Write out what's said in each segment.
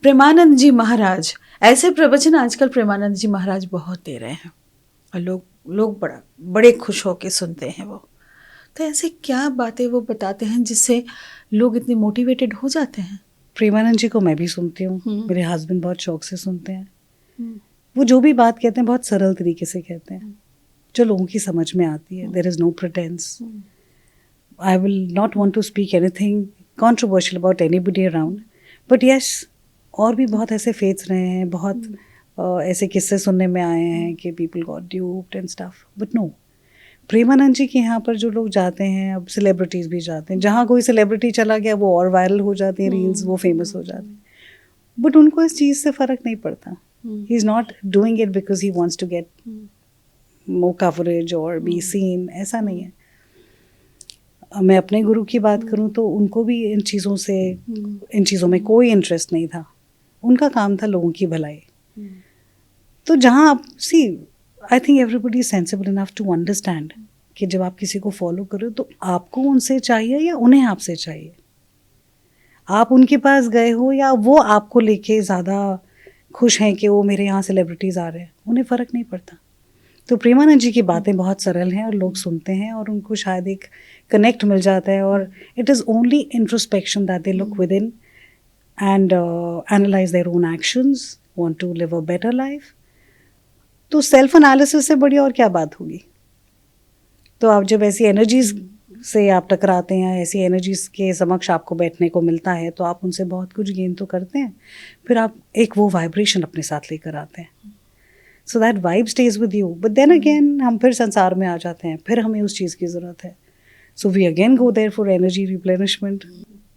प्रेमानंद जी महाराज, ऐसे प्रवचन आजकल प्रेमानंद जी महाराज बहुत दे रहे हैं और लोग बड़े खुश होकर सुनते हैं वो। तो ऐसे क्या बातें वो बताते हैं जिससे लोग इतने मोटिवेटेड हो जाते हैं? प्रेमानंद जी को मैं भी सुनती हूँ, मेरे हस्बैंड बहुत शौक से सुनते हैं। वो जो भी बात कहते हैं बहुत सरल तरीके से कहते हैं, जो लोगों की समझ में आती है। There is no pretence. I will not want to speak anything controversial about anybody around, but yes, और भी बहुत ऐसे फेथ्स रहे हैं, बहुत ऐसे किस्से सुनने में आए हैं कि people got duped and stuff, but no, Premanand ji के यहाँ पर जो लोग जाते हैं, अब सेलिब्रिटीज़ भी जाते हैं, जहाँ कोई सेलिब्रिटी चला गया वो और वायरल हो जाती है रील्स, वो फेमस हो जाते हैं, बट उनको इस चीज़ से फ़र्क नहीं पड़ता। He is not doing it because he wants to get more coverage और बी सीन, ऐसा नहीं है। मैं अपने गुरु की बात करूं तो उनको भी इन चीज़ों में कोई इंटरेस्ट नहीं था। उनका काम था लोगों की भलाई। तो जहाँ आप I think everybody is sensible enough to understand कि जब आप किसी को फॉलो करो तो आपको उनसे चाहिए या उन्हें आपसे चाहिए। आप उनके पास गए हो या वो आपको लेके ज़्यादा खुश हैं कि वो मेरे यहाँ सेलिब्रिटीज़ आ रहे हैं, उन्हें फ़र्क नहीं पड़ता। तो प्रेमानंद जी की बातें बहुत सरल हैं और लोग सुनते हैं और उनको शायद एक कनेक्ट मिल जाता है, और it is only introspection that they look within and analyze their own actions, want to live a better life. तो सेल्फ एनालिसिस से बड़ी और क्या बात होगी। तो आप जब ऐसी एनर्जीज से आप टकराते हैं, ऐसी एनर्जीज के समक्ष आपको बैठने को मिलता है, तो आप उनसे बहुत कुछ गेन तो करते हैं, फिर आप एक वो वाइब्रेशन अपने साथ लेकर आते हैं। So that vibe stays with you, but then again हम फिर संसार में आ जाते हैं, फिर हमें उस चीज़ की ज़रूरत है। So we again go there for energy replenishment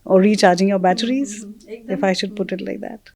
और recharging your batteries, if I should put it like that.